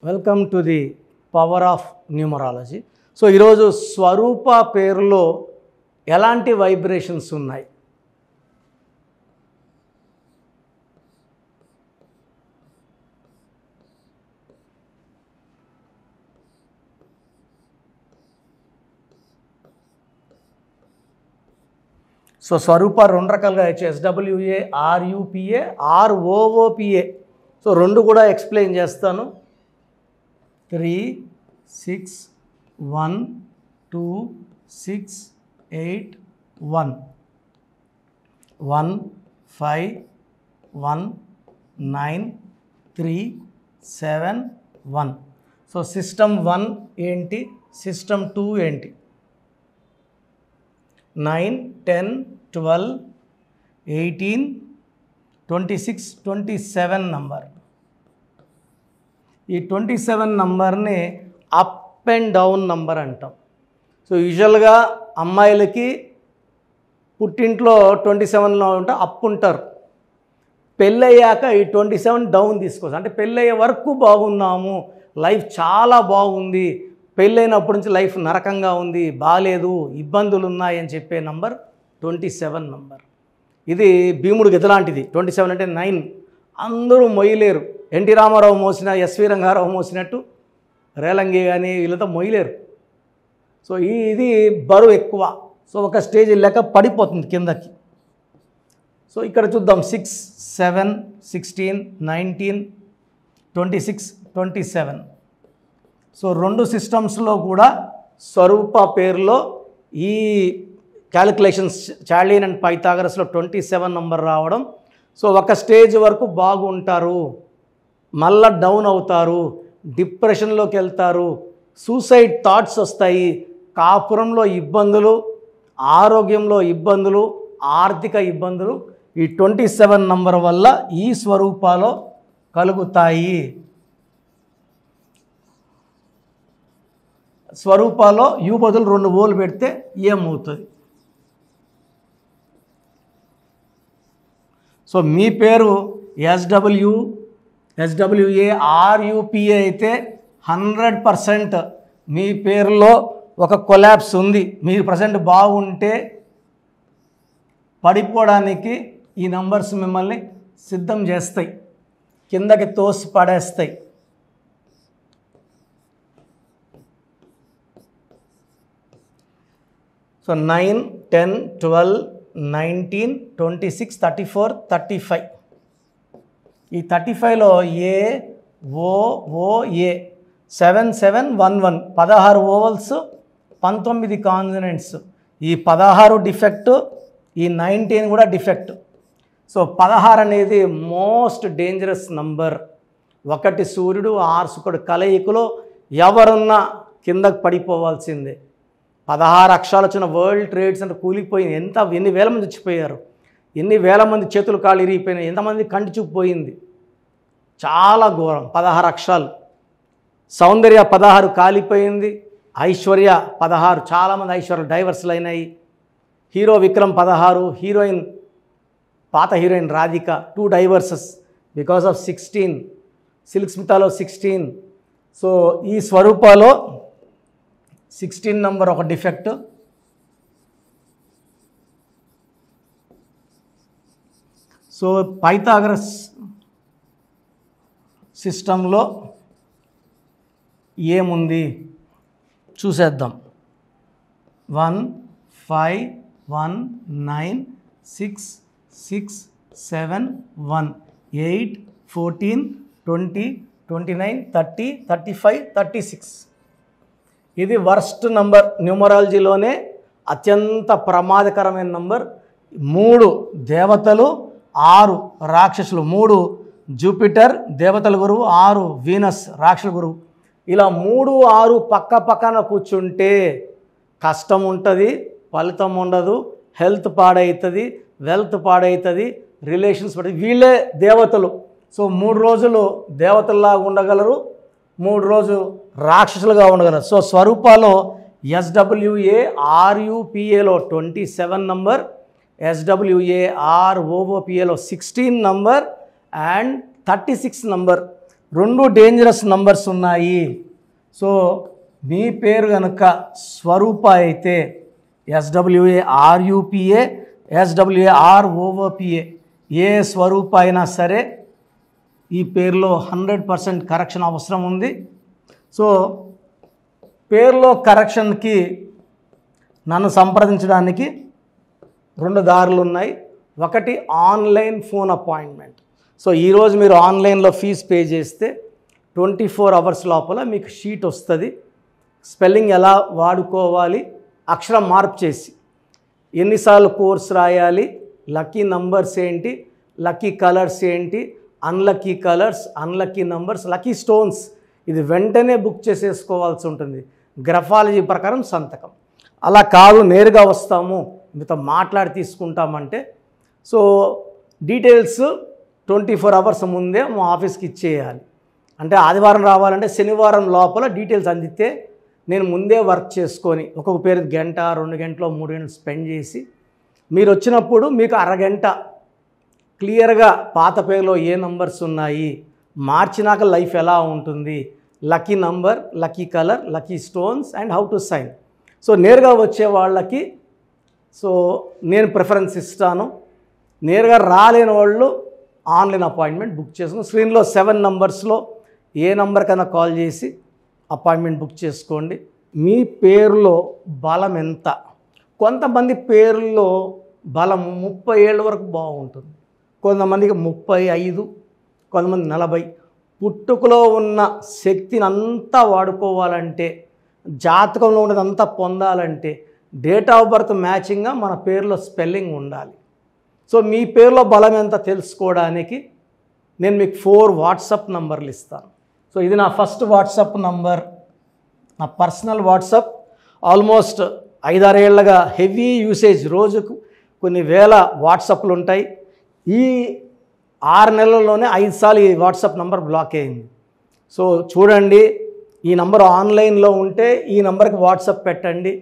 Welcome to the power of numerology. So ఈరోజు స్వరూప పేరులో ఎలాంటి వైబ్రేషన్స్ ఉన్నాయి? సో స్వరూప రెండు రకాలుగా ఎస్డబ్ల్యూఏ, ఆర్యుపిఏ, ఆర్ఓఓపిఏ. సో రెండు కూడా ఎక్స్ప్లెయిన్ చేస్తాను. 3, 6, 1, 2, 6, 8, 1, 1, 5, 1, 9, 3, 7, 1. సో సిస్టమ్ 1 ఏంటి, సిస్టమ్ 2 ఏంటి? 9, 10, 12, 18, 26, 27 నంబర్. ఈ 27 నంబర్ని అప్ అండ్ డౌన్ నంబర్ అంటాం. సో యూజువల్గా అమ్మాయిలకి పుట్టింట్లో 27లో ఉంటే అప్ ఉంటారు. పెళ్ళయ్యాక ఈ 27 డౌన్ తీసుకోవచ్చు. అంటే పెళ్ళయ్యే వరకు బాగున్నాము, లైఫ్ చాలా బాగుంది, పెళ్ళైనప్పటి నుంచి లైఫ్ నరకంగా ఉంది, బాగాలేదు, ఇబ్బందులు ఉన్నాయని చెప్పే నంబర్ 27 నంబర్. ఇది భీముడు గెదలాంటిది. 27 అంటే 9. అందరూ మొయ్యలేరు. ఎన్టీ రామారావు మోసిన, ఎస్వి రంగారావు మోసినట్టు రేలంగి కానీ వీళ్ళతో మొయ్యలేరు. సో ఇది బరువు ఎక్కువ. సో ఒక స్టేజ్ లెక్క పడిపోతుంది కిందకి. సో ఇక్కడ చూద్దాం. 6, 7, 16, 19, 26, 27. సో రెండు సిస్టమ్స్లో కూడా స్వరూప పేరులో ఈ క్యాలిక్యులేషన్స్ చార్లిన్ అండ్ పైథాగరస్లో 27 నంబర్ రావడం. సో ఒక స్టేజ్ వరకు బాగుంటారు, మళ్ళా డౌన్ అవుతారు, డిప్రెషన్లోకి వెళ్తారు, సూసైడ్ థాట్స్ వస్తాయి, కాపురంలో ఇబ్బందులు, ఆరోగ్యంలో ఇబ్బందులు, ఆర్థిక ఇబ్బందులు ఈ 27 నంబర్ వల్ల ఈ స్వరూపాలో కలుగుతాయి. స్వరూపాలో యు బదులు 2 ఓలు పెడితే ఏమవుతుంది? సో మీ పేరు ఎస్డబ్ల్యూఏ, ఆర్యుపిఏ అయితే 100% మీ పేరులో ఒక కొలాప్స్ ఉంది. మీరు ప్రజెంట్ బాగుంటే పడిపోవడానికి ఈ నంబర్స్ మిమ్మల్ని సిద్ధం చేస్తాయి, కిందకి తోసి పడేస్తాయి. సో 9, 10, 12, 19, 26, 34, 35. ఈ 35లో ఏ, ఓ, ఓ, ఏ 7, 7, 1, 1 16 ఓవల్స్, 19 కాన్సనెంట్స్. ఈ 16 డిఫెక్ట్, ఈ 19 కూడా డిఫెక్ట్. సో 16 అనేది మోస్ట్ డేంజరస్ నంబర్. 1 సూర్యుడు 6 శుక్రుడు కలయికలో ఎవరున్నా కిందకు పడిపోవాల్సిందే. 16 అక్షరాలు వచ్చిన వరల్డ్ ట్రేడ్ సెంటర్ కూలిపోయింది. ఎన్ని వేల మంది చచ్చిపోయారు, ఎన్ని వేల మంది చేతులు కాళ్ళు ఇరిగిపోయినాయి, ఎంతమంది కంటి చూపు పోయింది. చాలా ఘోరం. 16 అక్షరాలు. సౌందర్య 16 కాలిపోయింది, ఐశ్వర్య 16, చాలామంది ఐశ్వర్య డైవర్స్లు అయినాయి. హీరో విక్రమ్ 16, హీరోయిన్ పాత heroine Radhika 2 divorces because of 16. Silk స్మితాలో 16. సో ఈ స్వరూపాలో 16 నంబర్ ఒక డిఫెక్ట్. సో పైథాగరస్ సిస్టంలో ఏముంది చూసేద్దాం. 1, 5, 1, 9, 6, 6, 7, 1, 8, 14, 20, 29, 30, 35, 36. ఇది వర్స్ట్ నంబర్. న్యూమరాలజీలోనే అత్యంత ప్రమాదకరమైన నంబర్. 3 దేవతలు, 6 రాక్షసులు. 3 జూపిటర్ దేవతల గురువు, 6 వీనస్ రాక్షసుల గురువు. ఇలా 3, 6 పక్క పక్కన కూర్చుంటే కష్టం ఉంటుంది, ఫలితం ఉండదు, హెల్త్ పాడవుతుంది, వెల్త్ పాడవుతుంది, రిలేషన్స్ పడుతుంది. వీళ్ళే దేవతలు. సో 3 రోజులు దేవతల్లాగా ఉండగలరు, 3 రోజులు రాక్షసులుగా ఉండగలరు. సో స్వరూపాలో ఎస్డబ్ల్యూఏ, ఆర్యుపిఏలో 27 నంబర్, ఎస్డబ్ల్యూఏ, ఆర్ఓఓపిఏలో 16 number and 36 number. 2 dangerous numbers ఉన్నాయి. సో మీ పేరు కనుక స్వరూప అయితే SWARUPA SWAROOPA ఏ స్వరూప అయినా సరే ఈ పేరులో 100% కరెక్షన్ అవసరం ఉంది. సో పేరులో కరెక్షన్కి నన్ను సంప్రదించడానికి 2 దారులు ఉన్నాయి. ఒకటి ఆన్లైన్ ఫోన్ అపాయింట్మెంట్. సో ఈరోజు మీరు ఆన్లైన్లో ఫీజు పే చేస్తే 24 అవర్స్ లోపల మీకు షీట్ వస్తుంది. స్పెల్లింగ్ ఎలా వాడుకోవాలి, అక్షరం మార్పు చేసి ఎన్నిసార్లు కోర్స్ రాయాలి, లక్కీ నంబర్స్ ఏంటి, లక్కీ కలర్స్ ఏంటి, unlucky colours, unlucky numbers, lucky stones, ఇది వెంటనే బుక్ చేసేసుకోవాల్సి ఉంటుంది. గ్రఫాలజీ ప్రకారం సంతకం. అలా కాదు నేరుగా వస్తాము మీతో మాట్లాడి తీసుకుంటామంటే సో డీటెయిల్స్ 24 అవర్స్ ముందే మా ఆఫీస్కి ఇచ్చేయాలి. అంటే ఆదివారం రావాలంటే శనివారం లోపల డీటెయిల్స్ అందితే నేను ముందే వర్క్ చేసుకొని ఒక్కొక్క పేరు గంట 2 గంటలు 3 గంటలు స్పెండ్ చేసి మీరు వచ్చినప్పుడు మీకు అరగంట క్లియర్గా పాత పేరులో ఏ నంబర్స్ ఉన్నాయి, మార్చినాక లైఫ్ ఎలా ఉంటుంది, lucky number, lucky colour, lucky stones and how to sign. So నేరుగా వచ్చే వాళ్ళకి సో నేను ప్రిఫరెన్స్ ఇస్తాను. నేరుగా రాలేని వాళ్ళు ఆన్లైన్ అపాయింట్మెంట్ బుక్ చేసుకుని స్క్రీన్లో 7 నంబర్స్లో ఏ నంబర్ కన్నా కాల్ చేసి అపాయింట్మెంట్ బుక్ చేసుకోండి. మీ పేరులో బలం ఎంత? కొంతమంది పేరులో బలం 30 ఏళ్ళ వరకు బాగుంటుంది, కొంతమందికి 35, కొంతమంది 40. పుట్టుకలో ఉన్న శక్తిని అంతా వాడుకోవాలంటే, జాతకంలో ఉన్నదంతా పొందాలంటే డేట్ ఆఫ్ బర్త్ మ్యాచింగ్గా మన పేరులో స్పెల్లింగ్ ఉండాలి. సో మీ పేరులో బలం ఎంత తెలుసుకోవడానికి నేను మీకు 4 వాట్సాప్ నంబర్లు ఇస్తాను. సో ఇది నా ఫస్ట్ వాట్సాప్ నంబర్, నా పర్సనల్ వాట్సాప్. ఆల్మోస్ట్ 5-6 ఏళ్ళగా హెవీ యూసేజ్, రోజుకు కొన్ని వేల వాట్సాప్లు ఉంటాయి. ఈ 6 నెలల్లోనే 5 సార్లు ఈ వాట్సాప్ నంబర్ బ్లాక్ అయింది. సో చూడండి, ఈ నంబర్ ఆన్లైన్లో ఉంటే ఈ నంబర్కి వాట్సాప్ పెట్టండి.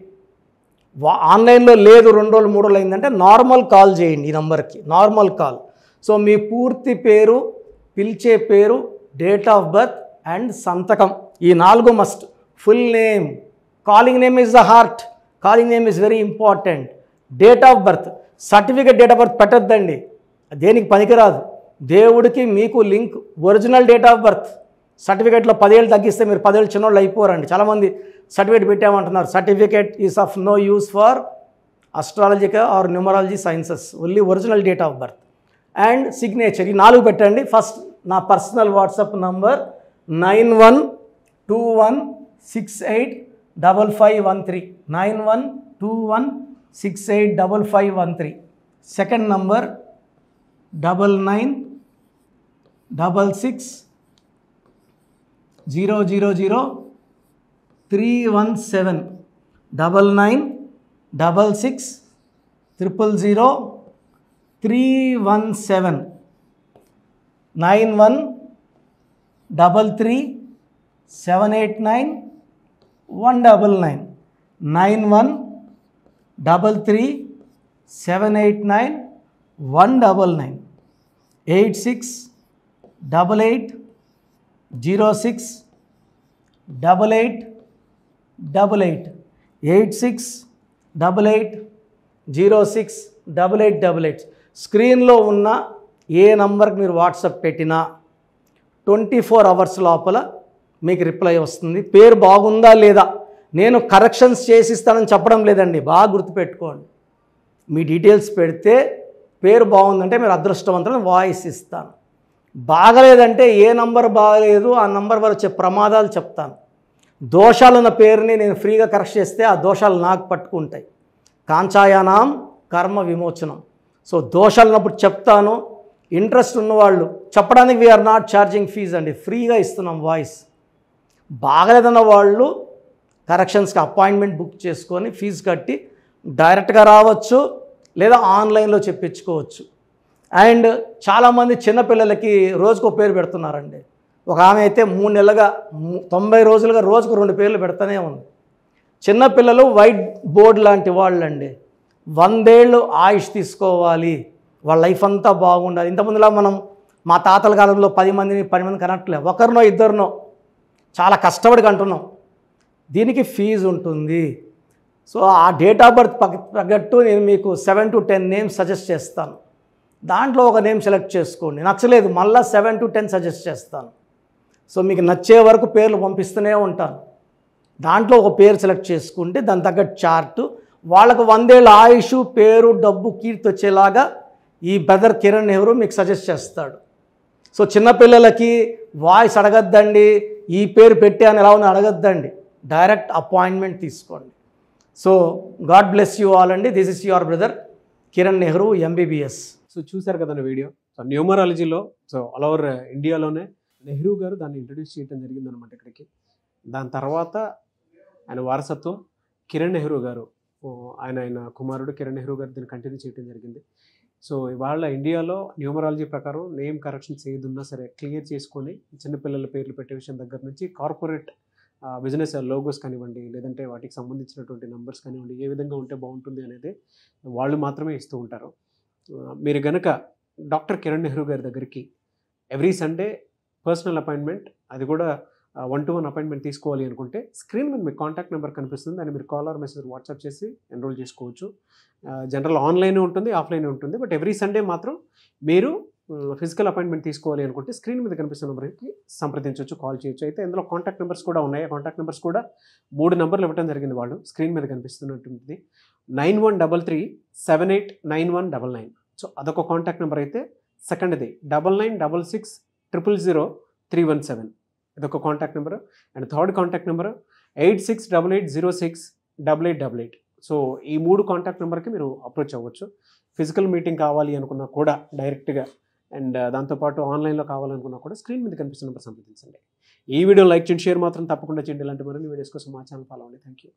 ఆన్లైన్లో లేదు 2 రోజులు 3 రోజులు అయిందంటే నార్మల్ కాల్ చేయండి ఈ నంబర్కి, నార్మల్ కాల్. సో మీ పూర్తి పేరు, పిలిచే పేరు, డేట్ ఆఫ్ బర్త్ అండ్ సంతకం, ఈ 4 must. Full name, calling name is the heart, calling name is very important. Date of birth, certificate date of birth పెట్టద్దండి, దేనికి పనికిరాదు. దేవుడికి మీకు link original date of birth. సర్టిఫికేట్లో 10 ఏళ్ళు తగ్గిస్తే మీరు 10 ఏళ్ళు చిన్నోళ్ళు అయిపోరండి. చాలామంది సర్టిఫికేట్ పెట్టామంటున్నారు. Certificate is of no use for astrological or numerology sciences, only original date of birth and signature, ఈ 4 పెట్టండి. ఫస్ట్ నా personal WhatsApp number 9121685513, 9121685513. Second number 9966000317, 9966000317, 9133789199, 9133789199, 8688068888, 8688068888. స్క్రీన్లో ఉన్న ఏ నంబర్కి మీరు వాట్సాప్ పెట్టినా 24 అవర్స్ లోపల మీకు రిప్లై వస్తుంది. పేరు బాగుందా లేదా, నేను కరెక్షన్స్ చేసిస్తానని చెప్పడం లేదండి, బాగా గుర్తుపెట్టుకోండి. మీ డీటెయిల్స్ పెడితే పేరు బాగుందంటే మీరు అదృష్టవంతులను వాయిస్ ఇస్తాను. బాగలేదంటే ఏ నంబర్ బాగలేదు ఆ నంబర్ వల్ల వచ్చే ప్రమాదాలు చెప్తాను. దోషాలున్న పేరుని నేను ఫ్రీగా కరెక్ట్ చేస్తే ఆ దోషాలు నాకు పట్టుకుంటాయి. కాంచాయానాం కర్మ విమోచనం. సో దోషాలు ఉన్నప్పుడు చెప్తాను. ఇంట్రెస్ట్ ఉన్నవాళ్ళు చెప్పడానికి వీఆర్ నాట్ ఛార్జింగ్ ఫీజ్ అండి, ఫ్రీగా ఇస్తున్నాం వాయిస్. బాగలేదన్న వాళ్ళు కరెక్షన్స్కి అపాయింట్మెంట్ బుక్ చేసుకొని ఫీజు కట్టి డైరెక్ట్గా రావచ్చు, లేదా ఆన్లైన్లో చెప్పించుకోవచ్చు. అండ్ చాలామంది చిన్నపిల్లలకి రోజుకో పేరు పెడుతున్నారండి. ఒక ఆమె అయితే 3 నెలలుగా 90 రోజులుగా రోజుకు 2 పేర్లు పెడతానే ఉంది. చిన్నపిల్లలు వైట్ బోర్డ్ లాంటి వాళ్ళండి, 100 ఏళ్ళు ఆయుష్ తీసుకోవాలి, వాళ్ళ లైఫ్ అంతా బాగుండాలి. ఇంతకుముందులా మనం మా తాతల కాలంలో 10 మంది కనట్లే, ఒకరినో ఇద్దరినో చాలా కష్టపడి కంటున్నాం. దీనికి ఫీజు ఉంటుంది. సో ఆ డేట్ ఆఫ్ బర్త్ తగ్గట్టు నేను మీకు 7 to 10 నేమ్స్ సజెస్ట్ చేస్తాను. దాంట్లో ఒక నేమ్ సెలెక్ట్ చేసుకోండి. నచ్చలేదు మళ్ళీ 7 to 10 సజెస్ట్ చేస్తాను. సో మీకు నచ్చే వరకు పేర్లు పంపిస్తూనే ఉంటాను. దాంట్లో ఒక పేరు సెలెక్ట్ చేసుకుంటే దాని తగ్గట్టు చార్టు, వాళ్ళకు 100 ఏళ్ళ ఆయుష్, పేరు, డబ్బు, కీర్తి వచ్చేలాగా ఈ బ్రదర్ కిరణ్ నెహ్రూ మీకు సజెస్ట్ చేస్తాడు. సో చిన్నపిల్లలకి వాయిస్ అడగద్దండి, ఈ పేరు పెట్టి అని ఎలా ఉంది అడగద్దండి, డైరెక్ట్ అపాయింట్మెంట్ తీసుకోండి. So God bless you all అండి. This is your brother Kiran Nehru MBBS. So చూశారు కదండి వీడియో. సో న్యూమరాలజీలో సో ఆల్ ఓవర్ ఇండియాలోనే నెహ్రూ గారు దాన్ని ఇంట్రడ్యూస్ చేయడం జరిగిందనమాట ఇక్కడికి. దాని తర్వాత ఆయన వారసత్వం కిరణ్ నెహ్రూ గారు, ఆయన కుమారుడు కిరణ్ నెహ్రూ గారు దీన్ని కంటిన్యూ చేయడం జరిగింది. సో ఇవాళ ఇండియాలో న్యూమరాలజీ ప్రకారం నేమ్ కరెక్షన్స్ ఏది ఉన్నా సరే క్లియర్ చేసుకొని చిన్నపిల్లల పేర్లు పెట్టే విషయం దగ్గర నుంచి కార్పొరేట్ బిజినెస్ లోగోస్ కానివ్వండి, లేదంటే వాటికి సంబంధించినటువంటి నెంబర్స్ కానివ్వండి, ఏ విధంగా ఉంటే బాగుంటుంది అనేది వాళ్ళు మాత్రమే ఇస్తూ ఉంటారు. మీరు గనక డాక్టర్ కిరణ్ నెహ్రూ గారి దగ్గరికి ఎవ్రీ సండే పర్సనల్ అపాయింట్మెంట్, అది కూడా 1-to-1 అపాయింట్మెంట్ తీసుకోవాలి అనుకుంటే స్క్రీన్ మీద మీకు కాంటాక్ట్ నెంబర్ కనిపిస్తుంది, దాన్ని మీరు కాల్ ఆర్ మెసేజ్ వాట్సాప్ చేసి ఎన్రోల్ చేసుకోవచ్చు. జనరల్ ఆన్లైన్ ఉంటుంది, ఆఫ్లైన్ ఉంటుంది. బట్ ఎవ్రీ సండే మాత్రం మీరు ఫిజికల్ అపాయింట్మెంట్ తీసుకోవాలి అనుకుంటే స్క్రీన్ మీద కనిపిస్తున్న నెంబర్కి సంప్రదించవచ్చు, కాల్ చేయొచ్చు. అయితే ఇందులో కాంటాక్ట్ నెంబర్స్ కూడా ఉన్నాయి. కాంటాక్ట్ నెంబర్స్ కూడా 3 నెంబర్లు ఇవ్వడం జరిగింది. వాళ్ళు స్క్రీన్ మీద కనిపిస్తున్నట్టుంది 9133789199. సో అదొక కాంటాక్ట్ నెంబర్ అయితే, సెకండ్ది 9966000317, ఇదొక contact number. And third contact number 8688068888. So ఈ 3 కాంటాక్ట్ నెంబర్కి మీరు అప్రోచ్ అవ్వచ్చు. ఫిజికల్ మీటింగ్ కావాలి అనుకున్నా కూడా డైరెక్ట్గా, అండ్ దాంతోపాటు ఆన్లైన్లో కావాలనుకున్నా కూడా స్క్రీన్ మీద కనిపిస్తున్న నెంబర్ సంప్రదించండి. ఈ వీడియో లైక్ చేయండి, షేర్ మాత్రం తప్పకుండా చేయండి. ఇలాంటి మరిన్ని వీడియోస్ కోసం మా ఛానల్ ఫాలో అవ్వండి. Thank you.